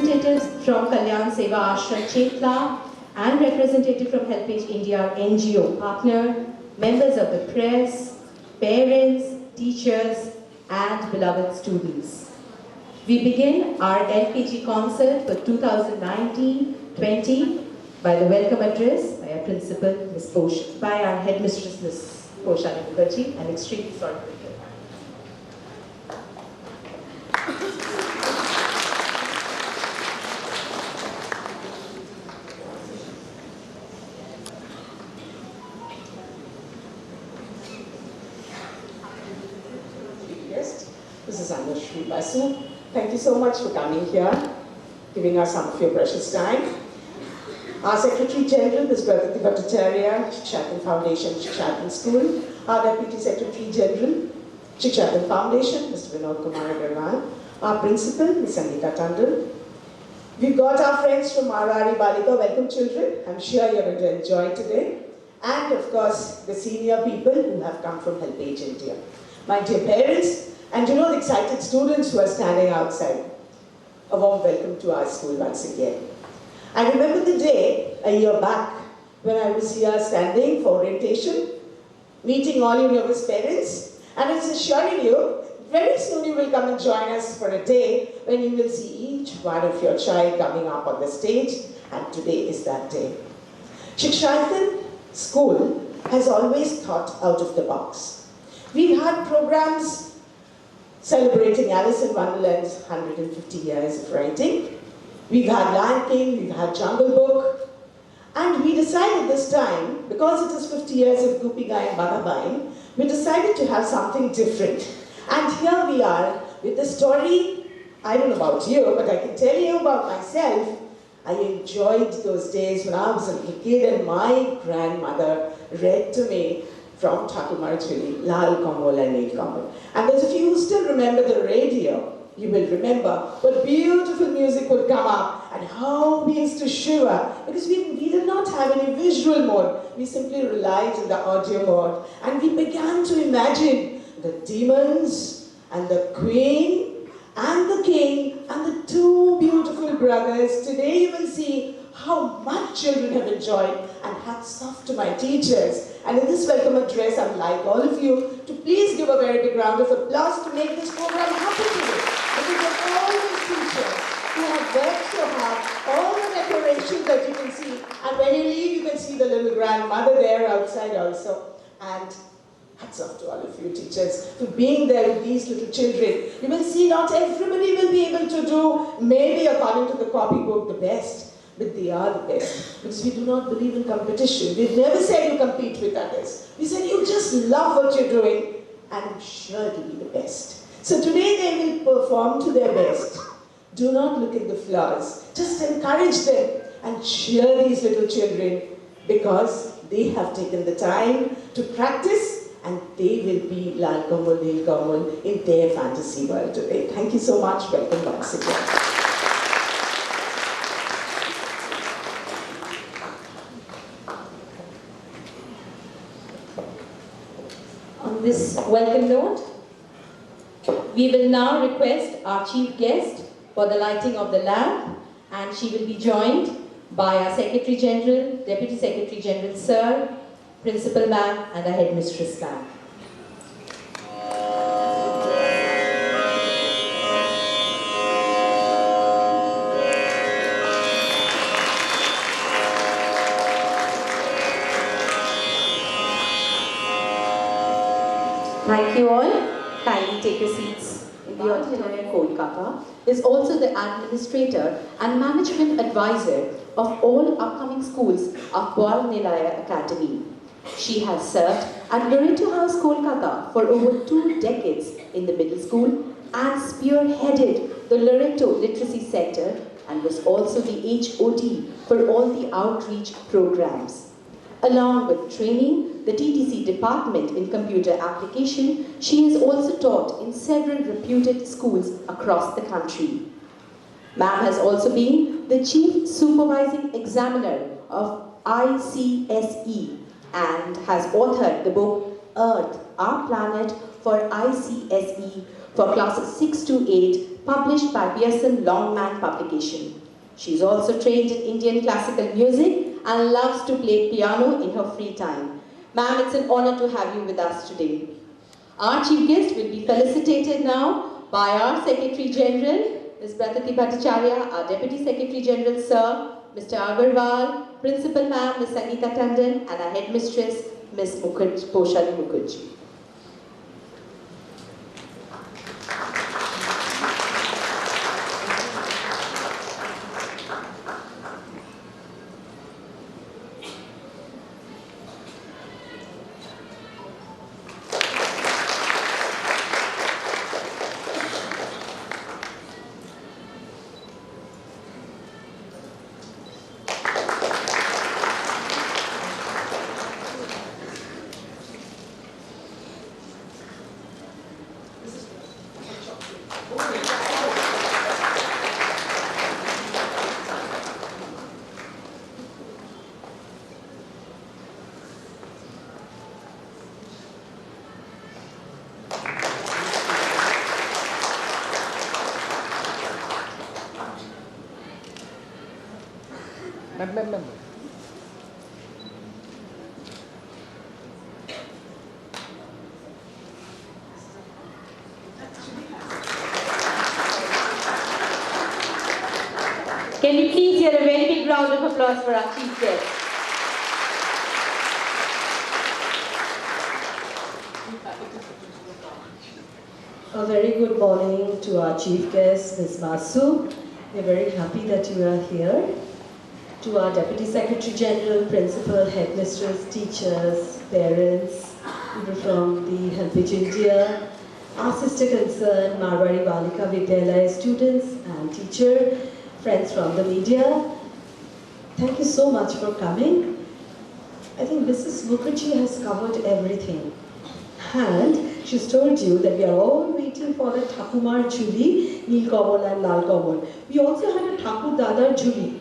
representatives from Kalyan Seva Ashram Chetla and representative from HelpAge India NGO partner, members of the press, parents, teachers, and beloved students. We begin our LKG concert for 2019-20 by the welcome address by our principal, by our headmistress, Ms. Poshani Mukherjee. I'm extremely sorry for you. This is Anushree Basu. Thank you so much for coming here, giving us some of your precious time. Our Secretary General, Ms. Prakriti Bhattacharya, Shikshakan Foundation, Shikshakan School. Our Deputy Secretary General, Shikshakan Foundation, Mr. Vinod Kumar Agarwal. Our Principal, Ms. Sangeeta Tandon. We've got our friends from Marwari Balika. Welcome, children. I'm sure you're going to enjoy today. And of course, the senior people who have come from HelpAge India. My dear parents, and you know the excited students who are standing outside. A warm welcome to our school once again. I remember the day, a year back, when I was here standing for orientation, meeting all your nervous parents, and I was assuring you, very soon you will come and join us for a day when you will see each one of your child coming up on the stage, and today is that day. Shikshakan School has always thought out of the box. We've had programs celebrating Alice in Wonderland's 150 years of writing. We've had Lion King, we've had Jungle Book, and we decided this time, because it is 50 years of Gopi Gai and Badabai, we decided to have something different. And here we are with the story. I don't know about you, but I can tell you about myself. I enjoyed those days when I was a little kid and my grandmother read to me from Thakurmarachuli, Lal Kamal and Neel Kamal. And those of you who still remember the radio, you will remember what beautiful music would come up and how we used to shiver, because we did not have any visual mode. We simply relied on the audio mode. And we began to imagine the demons and the queen and the king and the two beautiful brothers. Today you will see how much children have enjoyed, and hats off to my teachers. And in this welcome address, I would like all of you to please give a very big round of applause to make this program happen today. Because of all these teachers who have worked so hard, all the decorations that you can see, and when you leave, you can see the little grandmother there outside also. And hats off to all of you teachers for being there with these little children. You will see not everybody will be able to do, maybe according to the copybook, the best. But they are the best, because we do not believe in competition. We've never said you compete with others. We said you just love what you're doing, and I'm sure to be the best. So today they will perform to their best. Do not look at the flaws. Just encourage them and cheer these little children, because they have taken the time to practice, and they will be Lal Kamal, Neel Kamal in their fantasy world today. Thank you so much. Welcome once again. On this welcome note, we will now request our chief guest for the lighting of the lamp, and she will be joined by our Secretary General, Deputy Secretary General Sir, Principal Ma'am, and our Headmistress Ma'am. Thank you all. Kindly take your seats. In the auditorium, Kolkata is also the administrator and management advisor of all upcoming schools of Bal Nilaya Academy. She has served at Loreto House, Kolkata for over 2 decades in the middle school and spearheaded the Loreto Literacy Center, and was also the HOD for all the outreach programs. Along with training the TTC department in computer application, she has also taught in several reputed schools across the country. Ma'am has also been the Chief Supervising Examiner of ICSE and has authored the book Earth, Our Planet for ICSE for classes 6 to 8, published by BSN Longman Publication. She is also trained in Indian classical music and loves to play piano in her free time. Ma'am, it's an honor to have you with us today. Our chief guest will be felicitated now by our Secretary General, Ms. Pratati Bhattacharya, our Deputy Secretary General, Sir, Mr. Agarwal, Principal Ma'am, Ms. Sangeeta Tandon, and our Headmistress, Ms. Poshali Mukherjee. Can you please hear a very big round of applause for our chief guest? A very good morning to our chief guest, Ms. Basu. We're very happy that you are here. To our Deputy Secretary General, Principal, Headmistress, teachers, parents, people from the Helpage India, our sister concern, Marwari Balika Vidyalaya students and teacher, friends from the media. Thank you so much for coming. I think Mrs. Mukherjee has covered everything. And she's told you that we are all waiting for the Thakumar Jhuli, Neel Kamal and Lal Kamal. We also had a Thakur Dada Jhuli.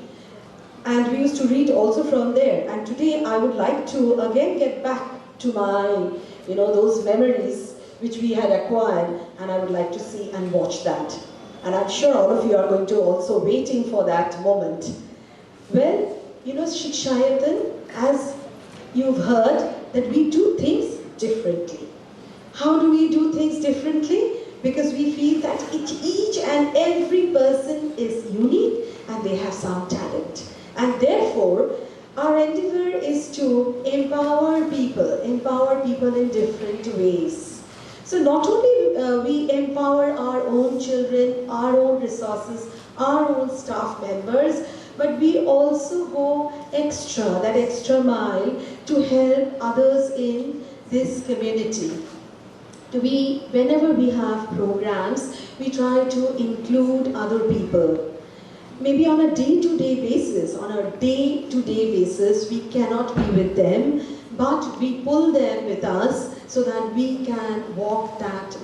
And we used to read also from there. And today I would like to again get back to my, those memories which we had acquired, and I would like to see and watch that. And I'm sure all of you are going to also waiting for that moment. Well, Shikshayatan, as you've heard, that we do things differently. How do we do things differently? Because we feel that each and every person is unique and they have some talent. And therefore, our endeavor is to empower people in different ways. So not only we empower our own children, our own resources, our own staff members, but we also go that extra mile to help others in this community. Whenever we have programs, we try to include other people. Maybe on a day-to-day basis, we cannot be with them, but we pull them with us so that we can walk that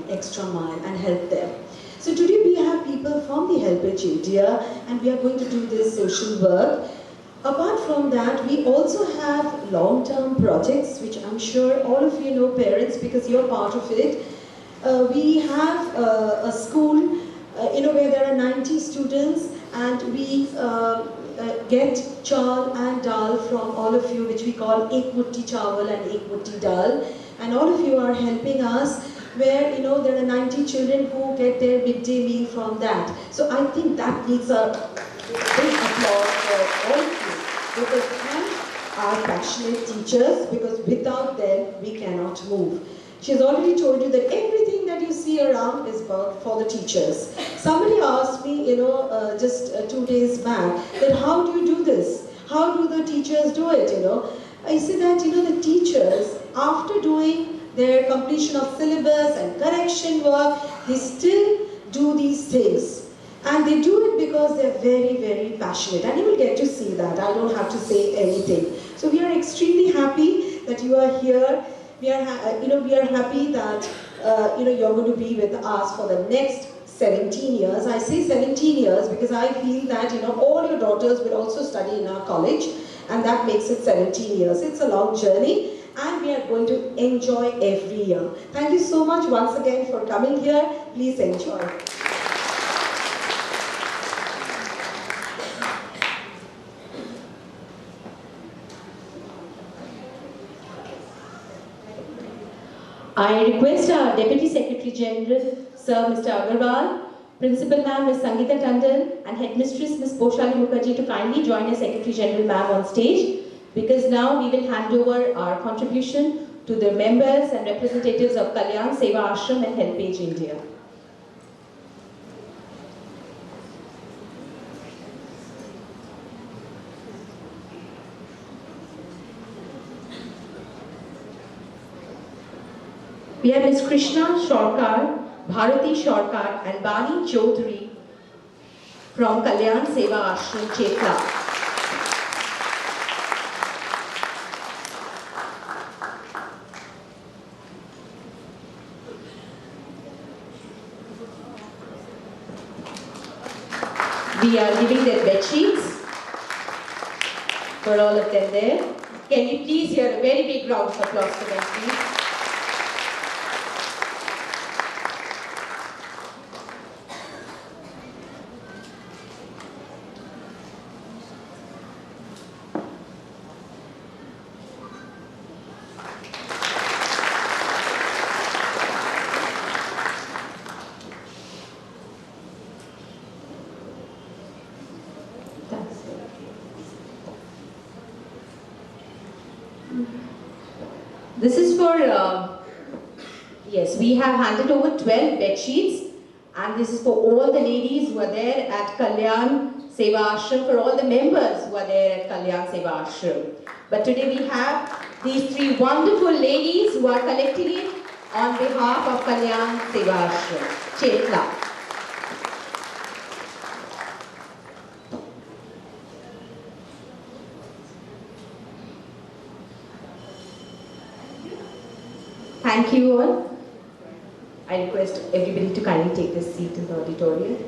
extra mile and help them. So today we have people from the Helpage India and we are going to do this social work. Apart from that, we also have long-term projects, which I'm sure all of you know, parents, because you're part of it. We have a school where there are 90 students, and we get chawal and dal from all of you, which we call Ek Mutti Chawal and Ek Mutti Dal. And all of you are helping us, where there are 90 children who get their midday meal from that. So I think that needs a big applause for all of you, because they are passionate teachers, because without them we cannot move. She's already told you that everything that you see around is for the teachers. Somebody asked me, just 2 days back, that how do you do this? How do the teachers do it, I say that, the teachers, after doing their completion of syllabus and correction work, they still do these things. And they do it because they're very, very passionate. And you will get to see that. I don't have to say anything. So we are extremely happy that you are here. We are happy that you're going to be with us for the next 17 years. I say 17 years because I feel that all your daughters will also study in our college, and that makes it 17 years. It's a long journey, and we are going to enjoy every year. Thank you so much once again for coming here. Please enjoy. I request our Deputy Secretary General, Sir Mr. Agarwal, Principal Ma'am Ms. Sangeeta Tandon, and Headmistress Ms. Poshali Mukherjee to kindly join as Secretary General Ma'am on stage, because now we will hand over our contribution to the members and representatives of Kalyan Seva Ashram and HelpAge India. We have Ms. Krishna Shorkar, Bharati Shorkar and Bani Chaudhary from Kalyan Seva Ashram, Chetla. We are giving them bed sheets for all of them there. Can you please hear a very big round of applause for them, please? This is for, yes, we have handed over 12 bed sheets, and this is for all the ladies who are there at Kalyan Seva Ashram, for all the members who are there at Kalyan Seva Ashram. But today we have these three wonderful ladies who are collecting it on behalf of Kalyan Seva Ashram, Chetla. Thank you all. I request everybody to kindly take their seat in the auditorium.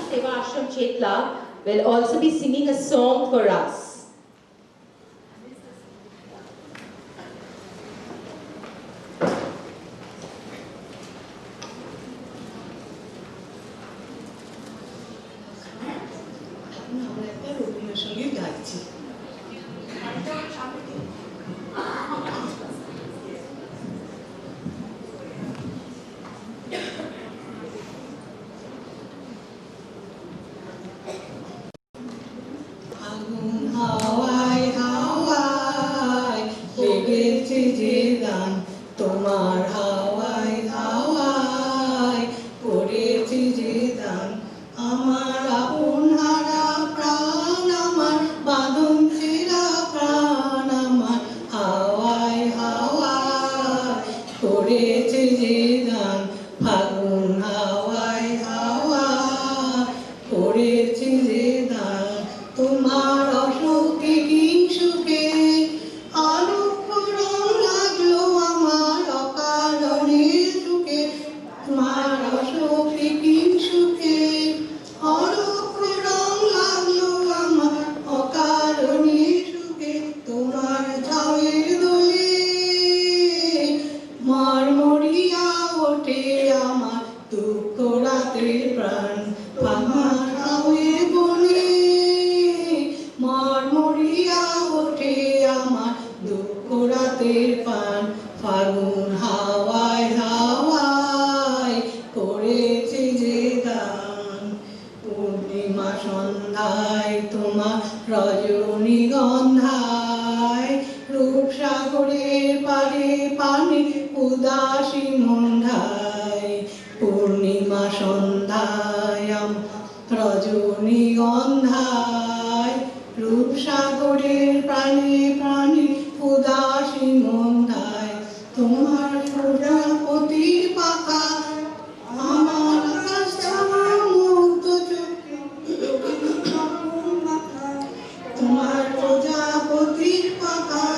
Seva Ashram Chetla will also be singing a song for us. তোমার হাওয়ায় হাওয়ায় পড়েছি যে দান আমার আপন হারা প্রাণ আমার বাঁধন ছেঁড়া প্রাণ আমার হাওয়ায় হাওয়ায় পড়েছি যে দান ফাগুন হাওয়ায় হাওয়ায় পড়েছি যে দান তোমার অসুখে কি সুখে ফাগুন হাওয়ায় হাওয়ায় করেছে যে গান পূর্ণিমা সন্ধ্যায় তোমার রজনীগন্ধায় রূপসাগরের পারে পানি উদাসী মন্ধায় পূর্ণিমা সন্ধ্যায় রজনীগন্ধায় রূপসাগরের প্রাণে প্রাণে উদাসী মন্ধায় তোমার প্রজাপতির পাখা আমার আকাশ ছাওয়া মুক্ত চোখে তোমার প্রজাপতির পাখা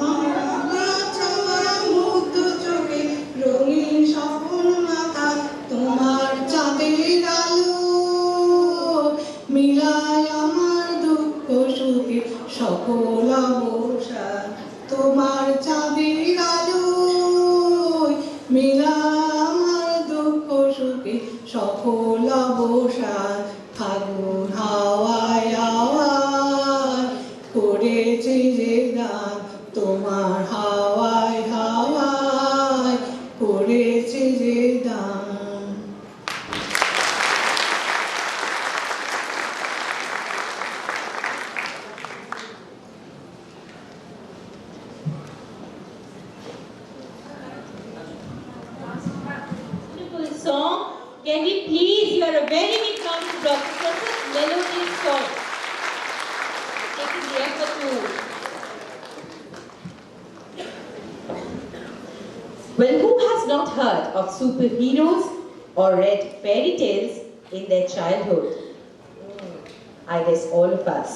আমার আকাশ ছাওয়া মুক্ত চোখে রঙিন স্বপ্ন সকল অবসাদ তোমার চাঁদের আলোয় মেলা আমার দুঃখ সুখে সকল অবসাদ ফাগুন হাওয়ায় হাওয়ায় করেছে যে গান তোমার হাওয়ায় হাওয়ায় করেছে যে গান। Beautiful song. Can we please hear a very big round of applause for such melodious song? Taking the effort to. Well, who has not heard of superheroes or read fairy tales in their childhood? I guess all of us.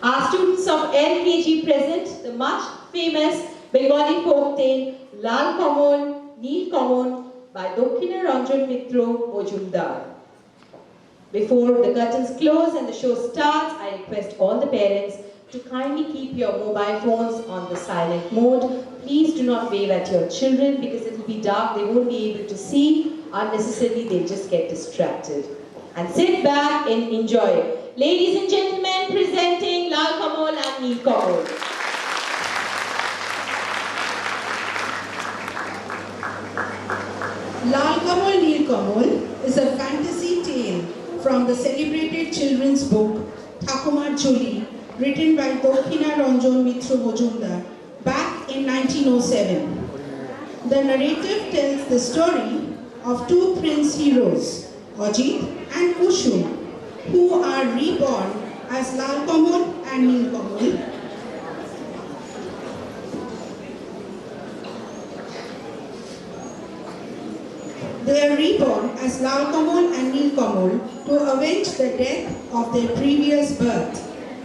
Our students of LKG present the much famous Bengali folk tale Lal Kamol, Neel Kamol by Dokina Ranjan Mitro Mojumdar. Before the curtains close and the show starts, I request all the parents to kindly keep your mobile phones on the silent mode. Please do not wave at your children because it will be dark, they won't be able to see. Unnecessarily, they'll just get distracted. And sit back and enjoy. Ladies and gentlemen, presenting Lal Kamol and Neel Kamol. Lal Kamol Neel Kamol is a fantasy tale from the celebrated children's book Thakumar Jholi, written by Dokina Ranjan Mitra Mojumdar back in 1907. The narrative tells the story of two prince heroes, Ajit and Kushum, who are reborn as Lal Kamol and Neel Kamol. They are reborn as Lal Kamol and Neel Kamol to avenge the death of their previous birth.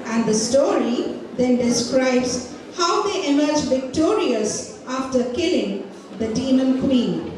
And the story then describes how they emerge victorious after killing the demon queen.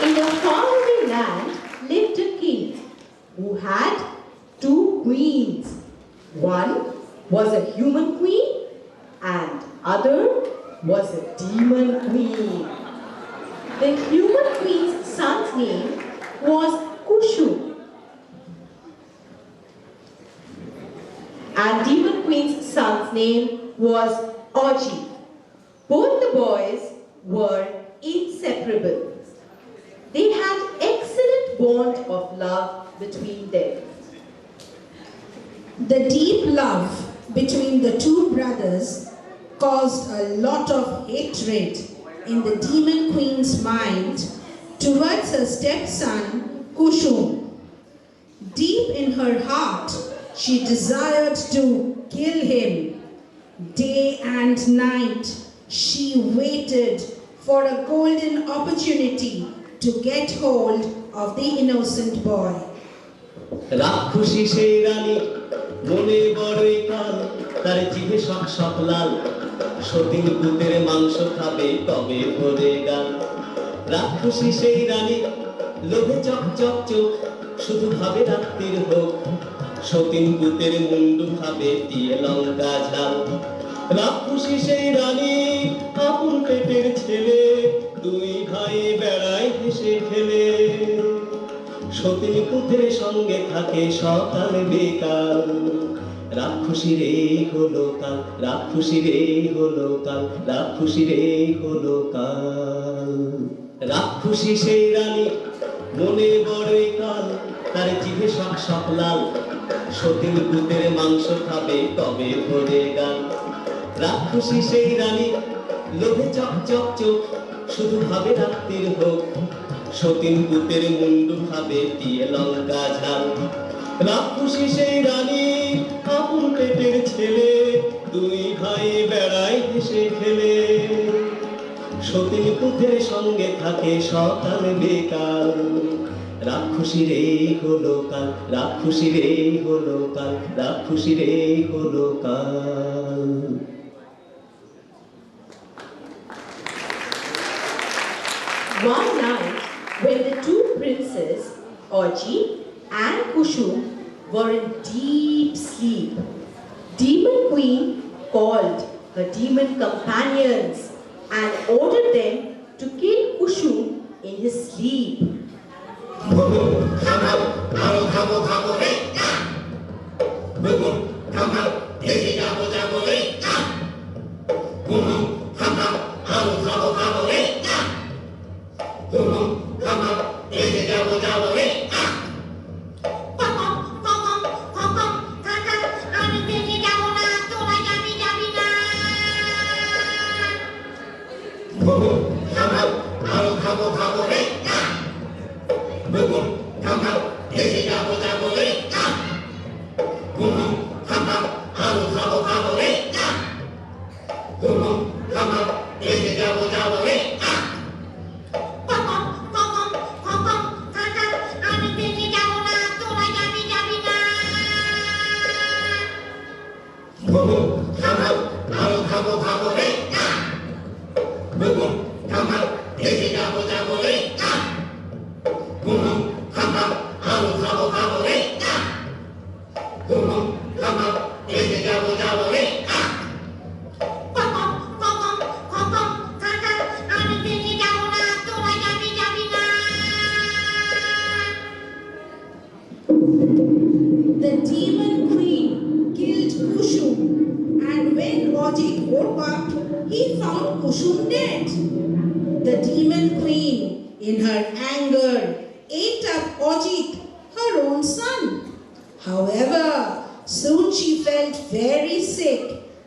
In a faraway land lived a king who had two queens. One was a human queen and other was a demon queen. The human queen's son's name was Kushu and demon queen's son's name was Aji. Both the boys were inseparable. They had excellent bond of love between them. The deep love between the two brothers caused a lot of hatred in the demon queen's mind towards her stepson Kushum. Deep in her heart, she desired to kill him. Day and night, she waited for a golden opportunity to get hold of the innocent boy. রাক্ষসী সেই রানী মনে বড়ই কাল তার জিভে শক শক লাল সতীন পুতের মাংস খাবে তবে ভরে গাল রাক্ষসী সেই রানী লোভে চক চক চোখ শুধু ভাবে রাত্রির হোক সতীন পুতের মুন্ডু খাবে দিয়ে লঙ্কা ঝাল রাক্ষসী সেই রানী আপন পেটের ছেলে দুই ভাই বেড়ায় হেসে খেলে সতীন পুত্রের সঙ্গে থাকে সকাল বিকাল রাক্ষসী রে হলো কাল রাক্ষসী রে হলো কাল রাক্ষসী রে হলো কাল রাক্ষসী সেই রানী মনে বড়ই কাল তার জিভে শক শক লাল সতীন পুত্রের মাংস খাবে তবে ভরে গাল রাক্ষসী সেই রানী লোভে চক চক চোখ শুধু ভাবে রাত্রির হোক সতীন পুতের মুন্ডু খাবে দিয়ে লঙ্কা ঝাল রাক্ষসী সেই রানী আপন পেটের ছেলে দুই ভাই বেড়ায় হেসে খেলে সতীন পুতের সঙ্গে থাকে সকাল বিকাল রাক্ষসী রে হলো কাল রাক্ষসী রে হলো কাল রাক্ষসী রে হলো কাল One night, when the two princes, Oji and Kushum, were in deep sleep, Demon Queen called her demon companions and ordered them to kill Kushum in his sleep. The demon queen killed Kushum, and when Ojit woke up, he found Kushum dead. The demon queen, in her anger, ate up Ojit, her own son. However, soon she felt very sick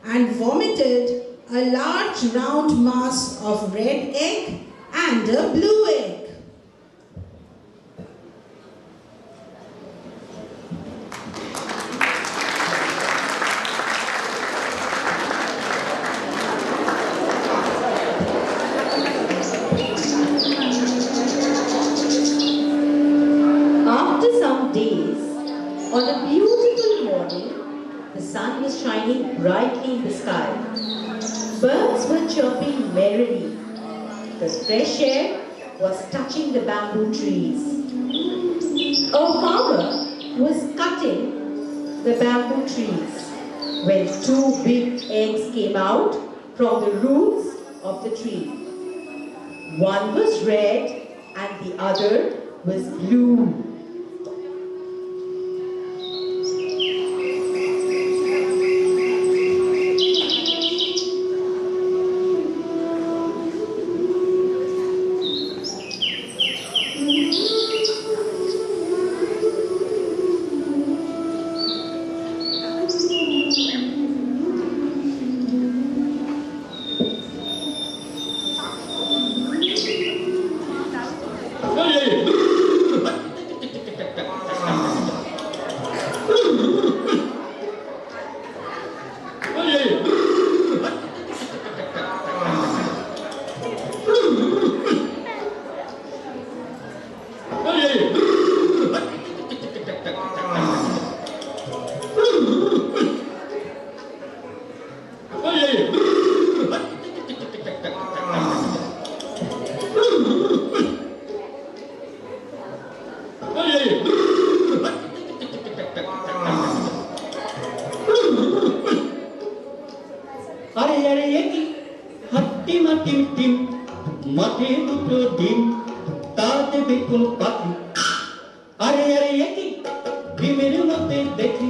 and vomited a large round mass of red egg and a blue egg. After some days, on a beautiful morning, the sun was shining brightly in the sky. Birds were chirping merrily. The fresh air was touching the bamboo trees. A farmer was cutting the bamboo trees when two big eggs came out from the roots of the tree. One was red and the other was blue. টিমা টিম টিম মাঠে দুটো ডিম তাতে বেকুন পাখি আরে আরে একই ডিমের মধ্যে দেখি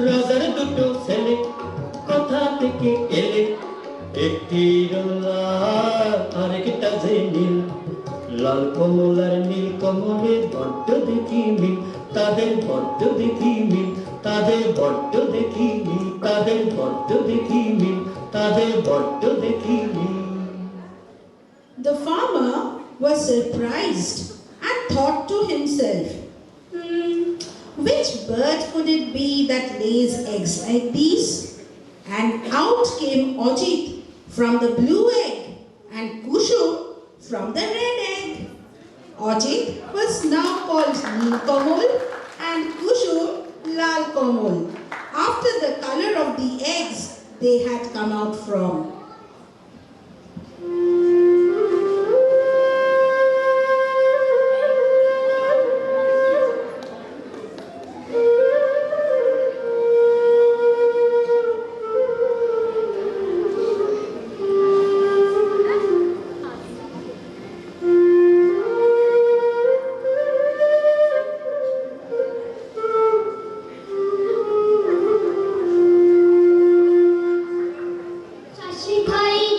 রাজার দুটো ছেলে কোথা থেকে এলে একটি লাল আরেকটা যে নীল লাল কমল আর নীল কমলের বড্ড দেখি মিল তাদের বড্ড দেখি মিল তাদের বড্ড দেখি মিল তাদের বড্ড দেখি মিল তাদের বড্ড দেখি মিল The farmer was surprised and thought to himself, which bird could it be that lays eggs like these? And out came Ajit from the blue egg and Kushum from the red egg. Ajit was now called Nilkamal and Kushum Lalkamal, after the color of the eggs they had come out from.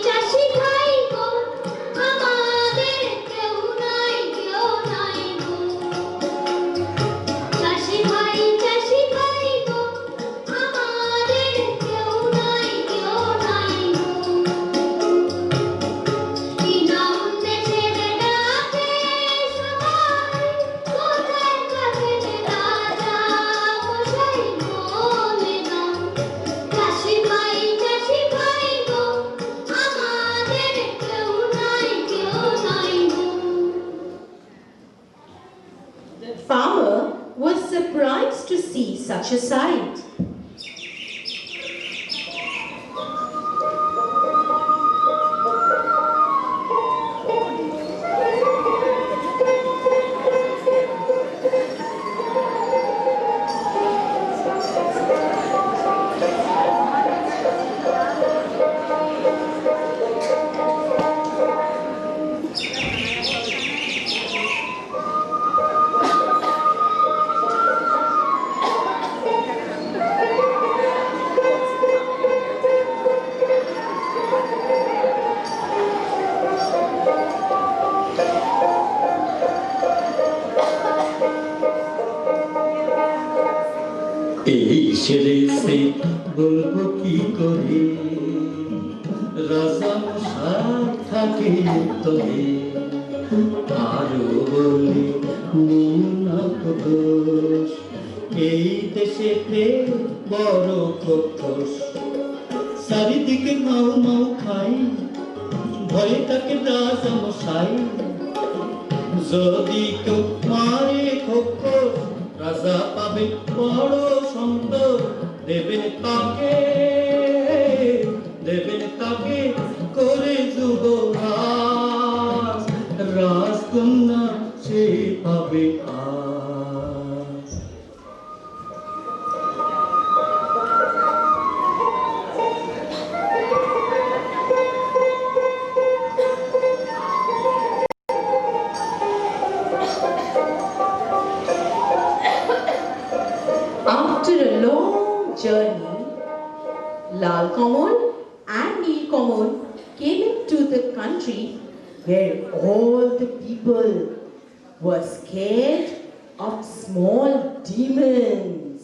চাষি ভাই গো আমাদের কেউ নাই গো চাষি ভাই গো আমাদের কেউ নাই গো কি নাম দেশের ডাকে সবাই কোথায় থাকেন রাজা মশাই বলে দাও চাষি ভাই গো আমাদের কেউ নাই গো The farmer was surprised to see such a sight. এই সেরেছে বলবো কি করে রাজা মশাই থাকে তবে আরো বলি মুনাফ দোষ এই দেশেতে বড় খোকস চারিদিকে মাও মাও খাই ভয়ে থাকে রাজা মশাই যদি কেউ মারে খোকস রাজা পাবে বড় সুন্দর দেবেন তাকে করে যুবরাজ রাজকন্যা সে পাবে আজ After a long journey, Lal Kamal and Neel Kamal came into the country where all the people were scared of small demons.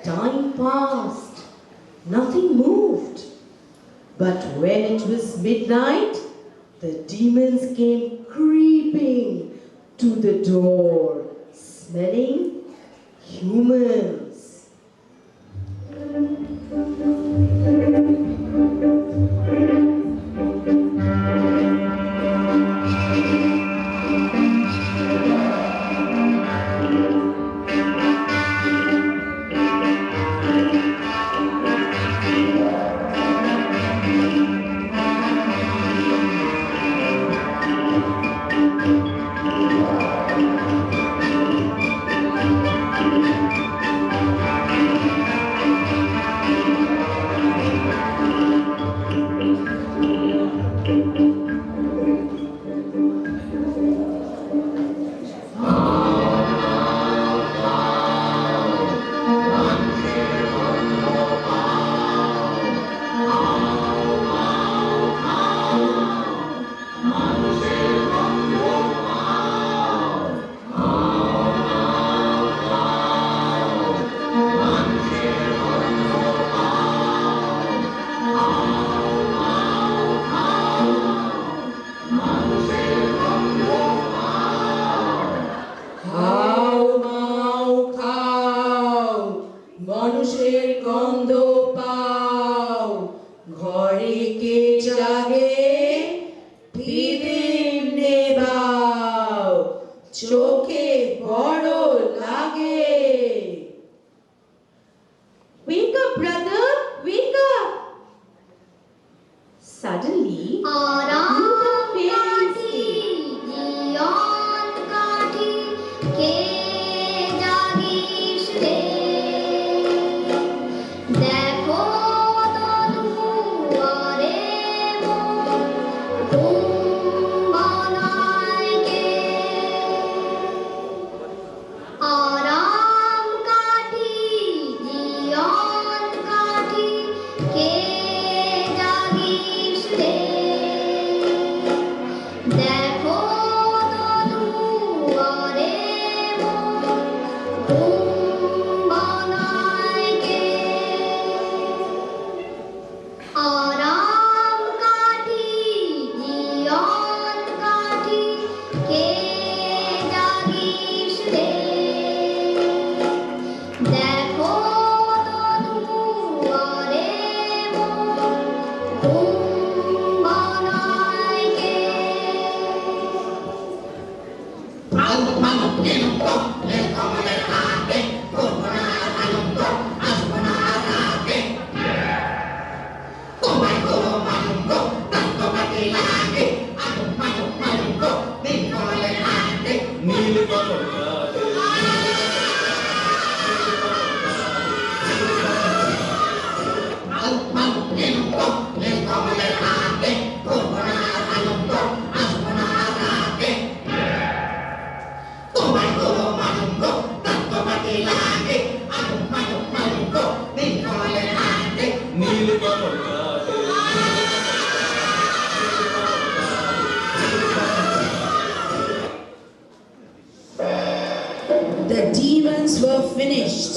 Time passed. Nothing moved. But when it was midnight, the demons came creeping to the door, smelling humans. মানুষের গন্ধ পাও, ঘরে কে জাগে পিদিম নেবাও, চোখে বড় লাগে। Wake up, brother, wake up! Suddenly, আরাম কাঠি জীবন কাঠি কে জাগিস রে দেখো তো দুয়ারে মন ঘুম বানায় কে আরাম কাঠি জীবন কাঠি কে জাগিস রে দেখো তো দুয়ারে মন ঘুম বানায় কে আরাম কাঠি জীবন কাঠি কে জাগিস রে দেখো তো দুয়ারে মন ঘুম বানায় কে নীল কমল কাঁধে নীল কমল কাঁধে The demons were finished,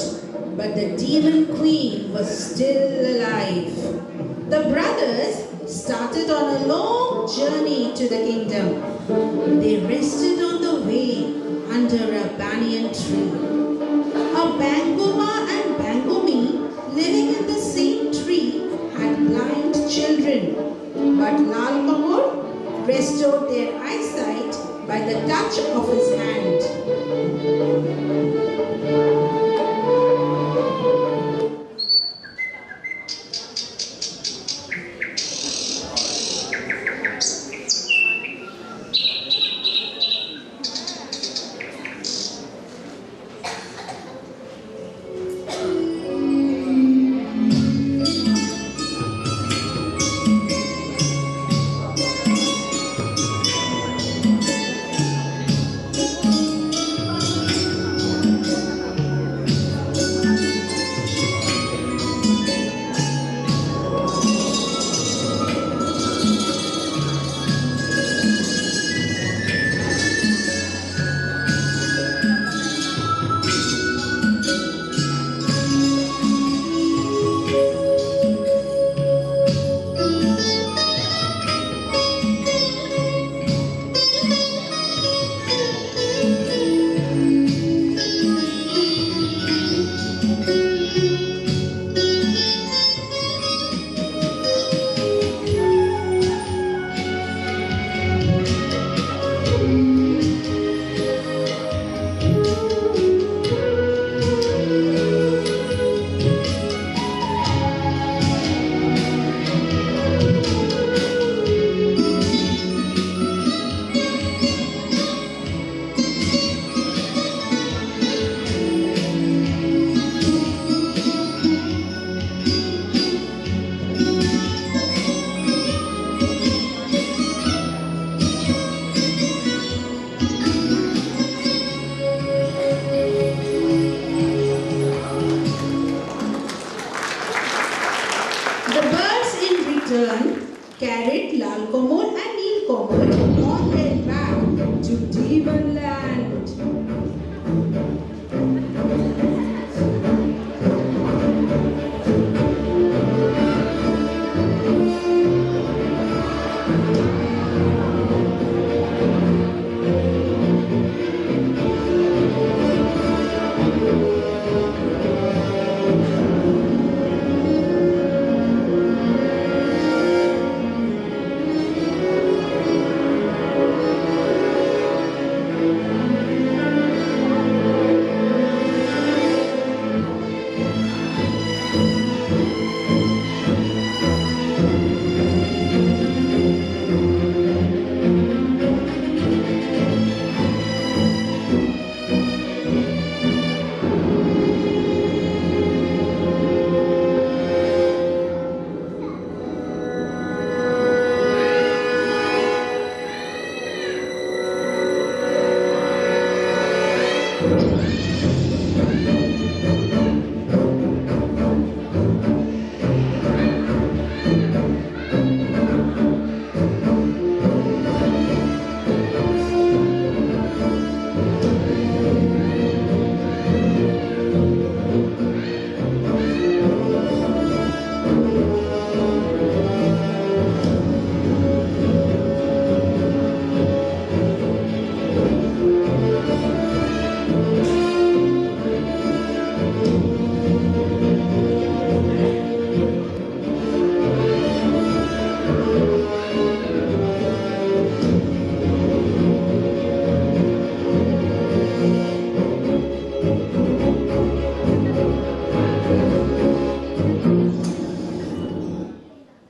but the demon queen was still alive. The brothers started on a long journey to the kingdom. They rested on the way under a banyan tree. A Bangoma and Bangomi living in the same tree had blind children, but Lal Kamor restored their eyesight by the touch of his hand. Lal Komol and Neel Komol on their back to Demon Land.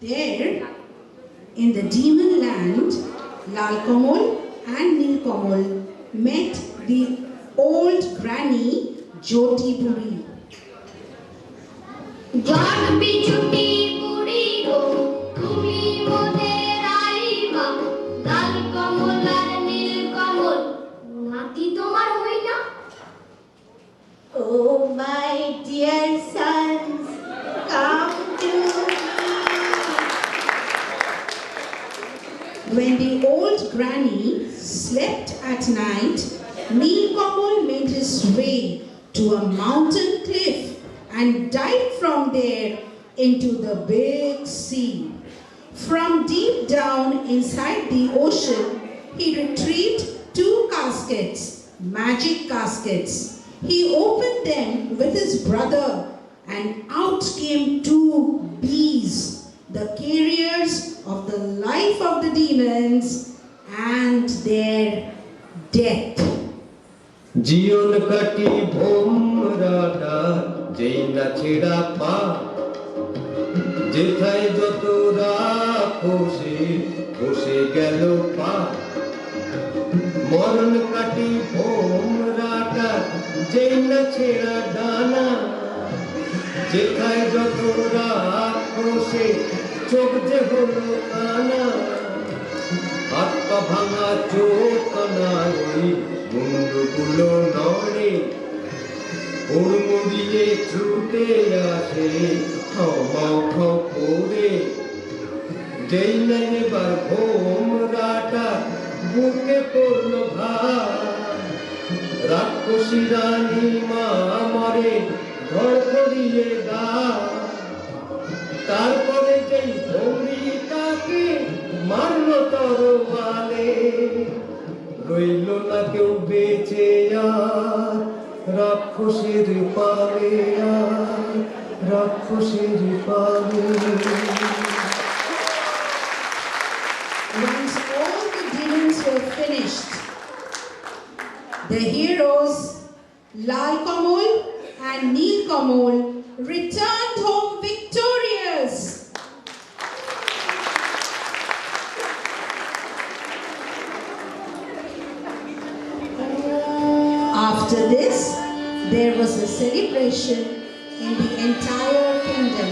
There, in the Demon Land, Lal Komol and Neel Komol met the old granny Jyoti Puri. জট বিছুটি বুড়ি গো তুমি মোদের আইবা লাল কমল আর নীল কমল নাতি তোমার হই না Oh, my dear sons, come to me. When the old granny slept at night, Neel Komol made his way to a mountain cliff and dived from there into the big sea. From deep down inside the ocean, he retrieved two caskets, magic caskets. He opened them with his brother, and out came two bees, the carriers of the life of the demons and their death. জীবন কাটি ভোমরাটা যেই না ছেড়া পা যেথায় যত রাখোসে বসে গেল পা মরণ কাটি ভোমরাটা যেই না ছেড়া ডানা যেথায় যত রাখোসে চোখ যে হলো কানা হাত পা ভাঙা চোখ না ওই মুন্ডগুলো নড়ে হুড়মুড়িয়ে ছুটে আসে খাও খাও করে যেই না এবার ভোমরাটা বুকে পড়লো ভার রাক্ষসী রানী মা মরে ধর করিয়ে গা তারপরে যেই ভৌরি তাকে মারলো তরবালে রইল না কেউ বেঁচে আর রাক্ষসের পালে আর রাক্ষসের পালে Once all the demons were finished, the heroes Lal Komol and Neel Komol returned home victorious. After this, there was a celebration in the entire kingdom.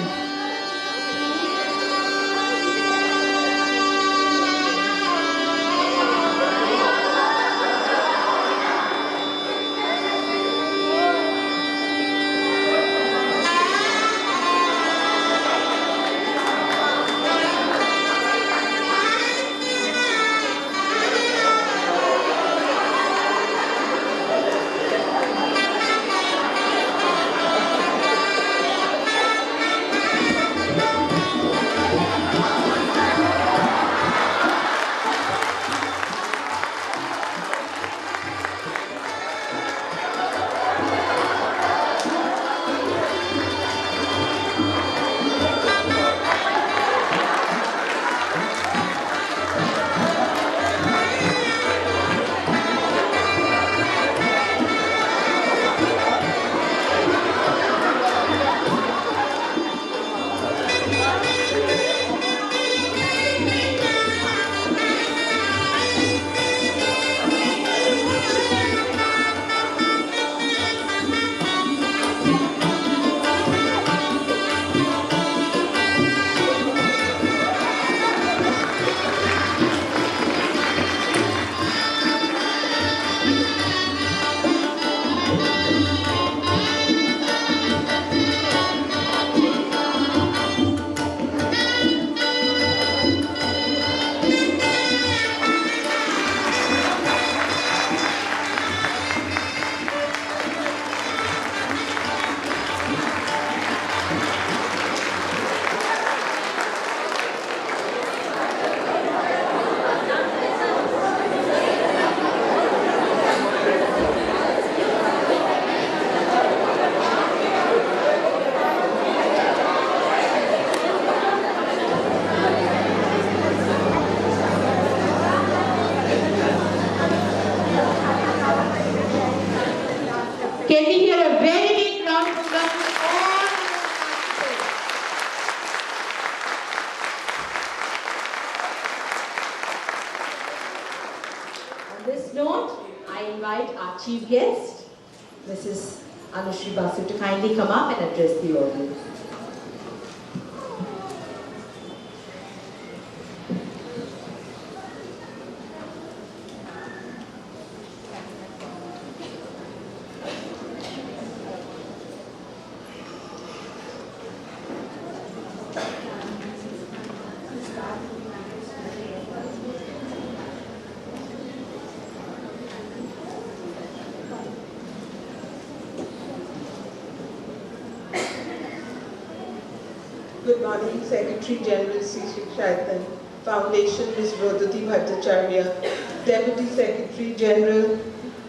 chief guest, Mrs. Anushri Basu, to kindly come up and address the audience. Good morning, Secretary General Sri Shikshaitan Foundation, Ms. Rodati Bhattacharya, Deputy Secretary General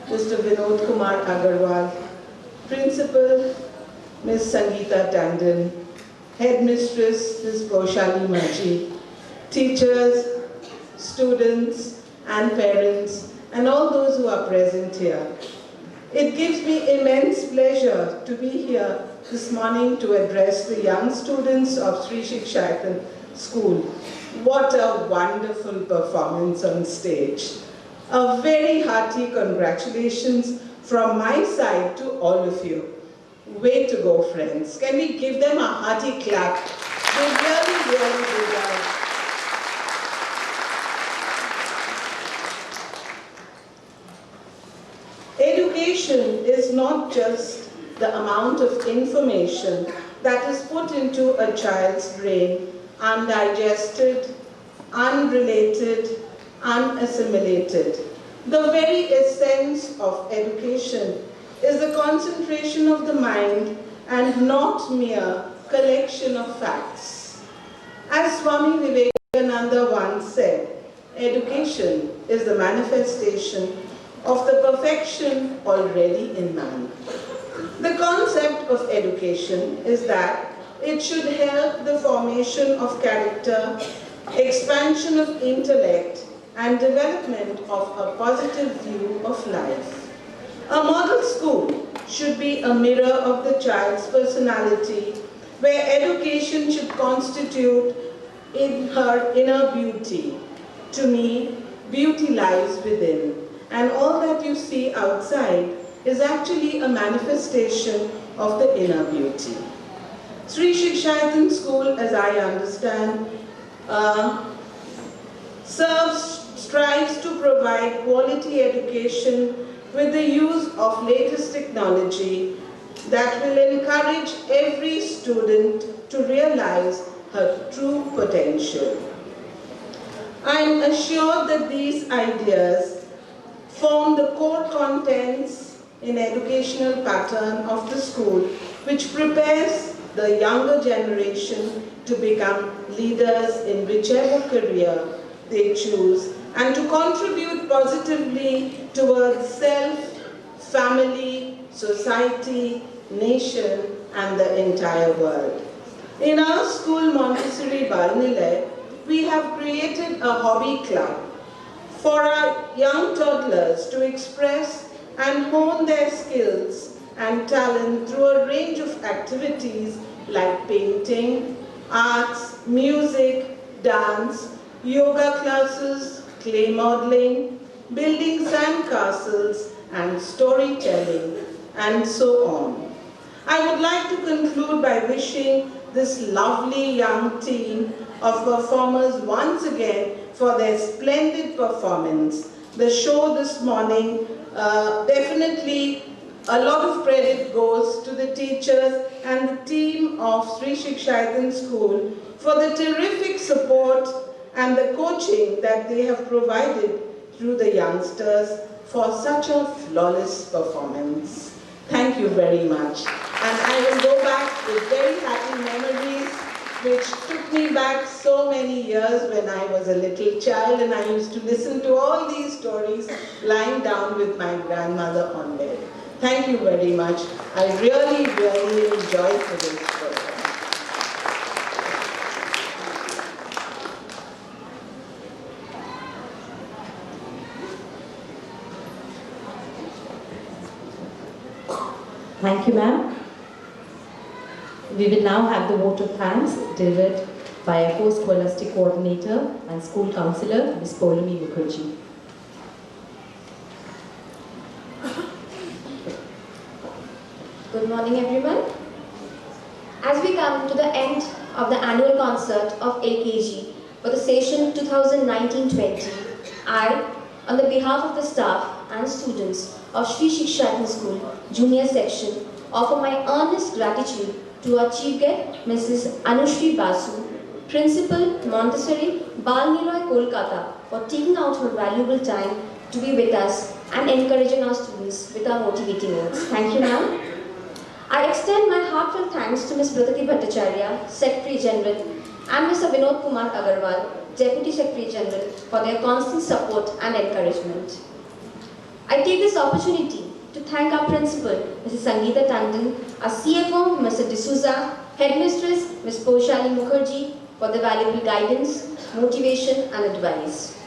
Mr. Vinod Kumar Agarwal, Principal Ms. Sangeeta Tandon, Headmistress Ms. Goshali Maji, teachers, students and parents, and all those who are present here. It gives me immense pleasure to be here this morning to address the young students of Sri Shikshaitan School. What a wonderful performance on stage. A very hearty congratulations from my side to all of you. Way to go, friends. Can we give them a hearty clap? They really deserve. Education is not just the amount of information that is put into a child's brain, undigested, unrelated, unassimilated. The very essence of education is the concentration of the mind and not mere collection of facts. As Swami Vivekananda once said, education is the manifestation of the perfection already in man. The concept of education is that it should help the formation of character, expansion of intellect, and development of a positive view of life. A model school should be a mirror of the child's personality, where education should constitute in her inner beauty. To me, beauty lies within, and all that you see outside is actually a manifestation of the inner beauty. Sri Shikshaitan School, as I understand, strives to provide quality education with the use of latest technology that will encourage every student to realize her true potential. I am assured that these ideas form the core contents in educational pattern of the school, which prepares the younger generation to become leaders in whichever career they choose and to contribute positively towards self, family, society, nation, and the entire world. In our school, Montessori Balnilay, we have created a hobby club for our young toddlers to express and hone their skills and talent through a range of activities like painting, arts, music, dance, yoga classes, clay modeling, building sand castles, and storytelling, and so on. I would like to conclude by wishing this lovely young team of performers once again for their splendid performance. The show this morning, definitely a lot of credit goes to the teachers and the team of Sri Shikshaitan School for the terrific support and the coaching that they have provided through the youngsters for such a flawless performance. Thank you very much. And I will go back with very happy memories which took me back so many years when I was a little child and I used to listen to all these stories lying down with my grandmother on bed. Thank you very much. I really enjoyed today's program. Thank you, ma'am. We will now have the vote of thanks delivered by a post-scholastic coordinator and school counsellor, Ms. Poulami Mukherjee. Good morning, everyone. As we come to the end of the annual concert of LKG for the session 2019-20, I, on the behalf of the staff and students of Sri Shiksha School Junior Section, offer my earnest gratitude to our Chief Guest, Mrs. Anushri Basu, Principal, Montessori, Bal Niloy, Kolkata, for taking out her valuable time to be with us and encouraging our students with our motivating words. Thank you, ma'am. I extend my heartfelt thanks to Ms. Pratati Bhattacharya, Secretary General, and Mr. Vinod Kumar Agarwal, Deputy Secretary General, for their constant support and encouragement. I take this opportunity to thank our Principal, Mrs. Sangeeta Tandon, our CFO, Mr. D'Souza, Headmistress, Ms. Poshali Mukherjee, for the valuable guidance, motivation, and advice.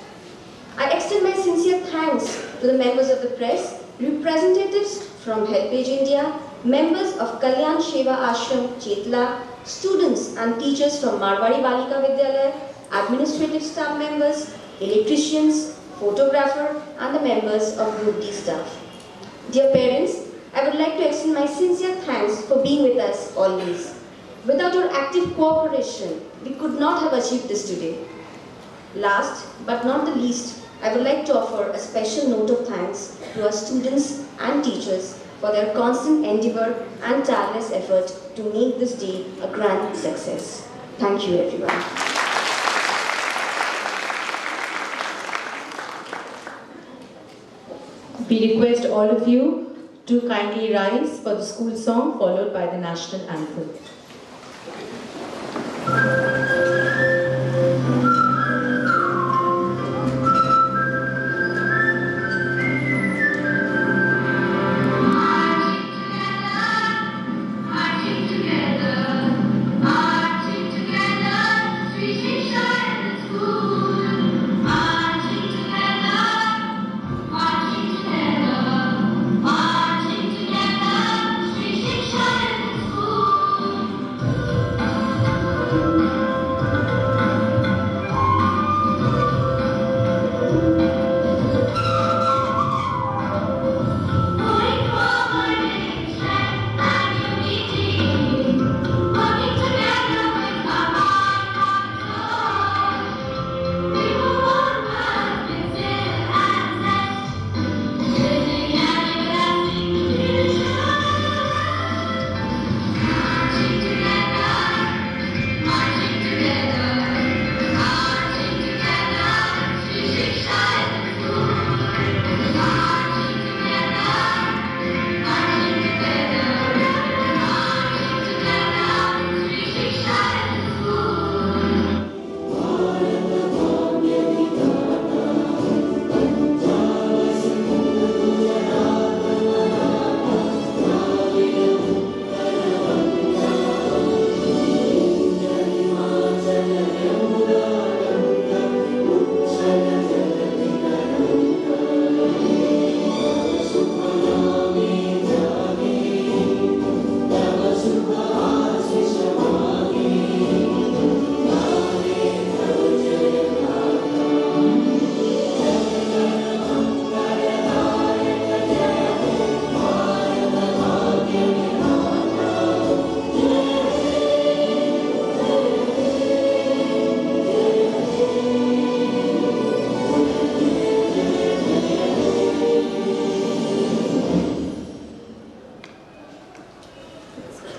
I extend my sincere thanks to the members of the press, representatives from HelpAge India, members of Kalyan Sheva Ashram, Chetla, students and teachers from Marwari Balika Vidyalaya, administrative staff members, electricians, photographer, and the members of Group D staff. Dear parents, I would like to extend my sincere thanks for being with us always. Without your active cooperation, we could not have achieved this today. Last but not the least, I would like to offer a special note of thanks to our students and teachers for their constant endeavor and tireless effort to make this day a grand success. Thank you, everyone. We request all of you to kindly rise for the school song followed by the national anthem.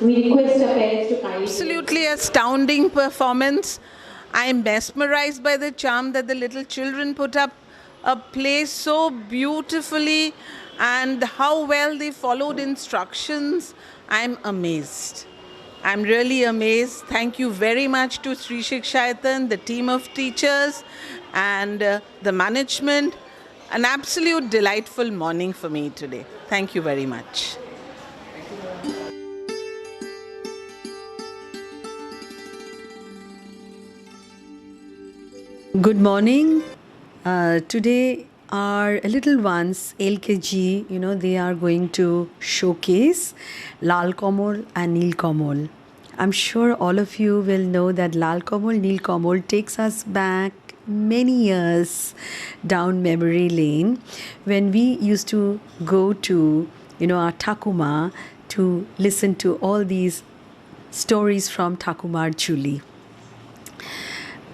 We request our parents to kindly... Absolutely astounding performance. I am mesmerized by the charm that the little children put up a play so beautifully and how well they followed instructions. I'm amazed. I'm really amazed. Thank you very much to Sri Shiksha, the team of teachers and the management. An absolute delightful morning for me today. Thank you very much. Good morning. Today our little ones, LKG, they are going to showcase Lal Kamal and Neel Kamal. I'm sure all of you will know that Lal Kamal, Neel Kamal takes us back many years down memory lane when we used to go to, our Thakuma to listen to all these stories from Thakumar Chuli.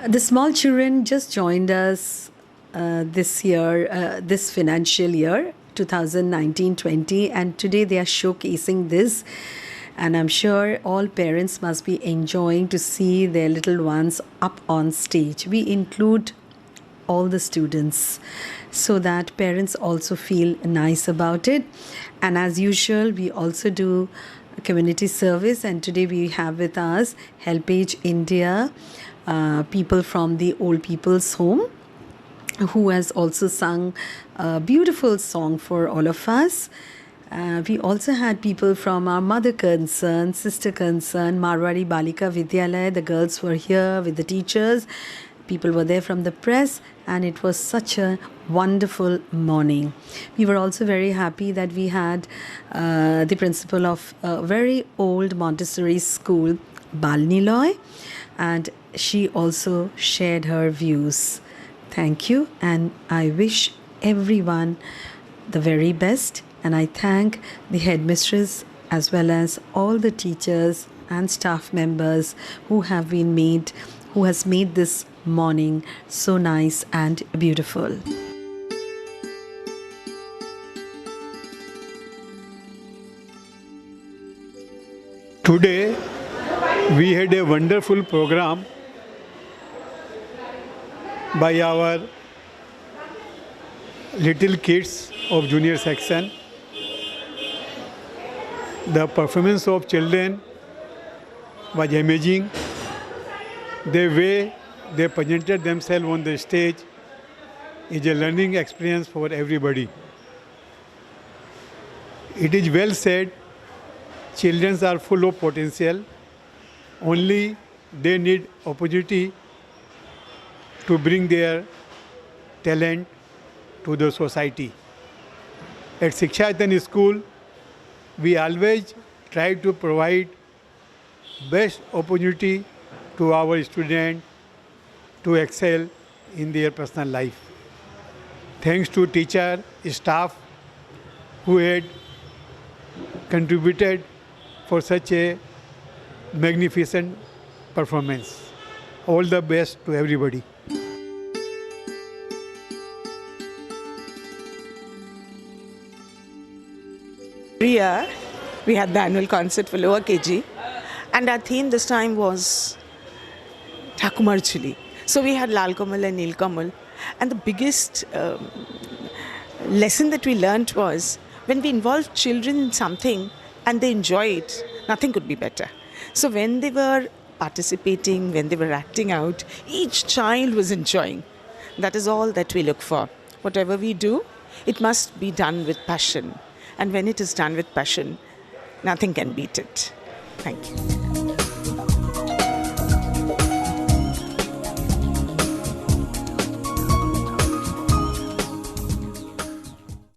The small children just joined us this year, this financial year, 2019-20, and today they are showcasing this. And I'm sure all parents must be enjoying to see their little ones up on stage. We include all the students so that parents also feel nice about it. And as usual, we also do community service, and today we have with us HelpAge India, people from the Old People's Home, who has also sung a beautiful song for all of us. We also had people from our mother concern, sister concern, Marwari Balika Vidyalaya. The girls were here with the teachers. People were there from the press, and it was such a wonderful morning. We were also very happy that we had the principal of a very old Montessori school, Bal Niloy, and she also shared her views. Thank you, and I wish everyone the very best, and I thank the headmistress as well as all the teachers and staff members who has made this morning so nice and beautiful. Today we had a wonderful program by our little kids of junior section. The performance of children was amazing. The way they presented themselves on the stage is a learning experience for everybody. It is well said, children are full of potential, only they need opportunity to bring their talent to the society. At Shiksha School, we always try to provide best opportunity to our students to excel in their personal life. Thanks to teacher, staff who had contributed for such a magnificent performance. All the best to everybody. Every year, we had the annual concert for lower KG, and our theme this time was Thakumar Chuli. So we had Lal Kamal and Neel Kamal, and the biggest lesson that we learnt was when we involve children in something and they enjoy it, nothing could be better. So when they were participating, when they were acting out, each child was enjoying. That is all that we look for. Whatever we do, it must be done with passion. And when it is done with passion, nothing can beat it. Thank you.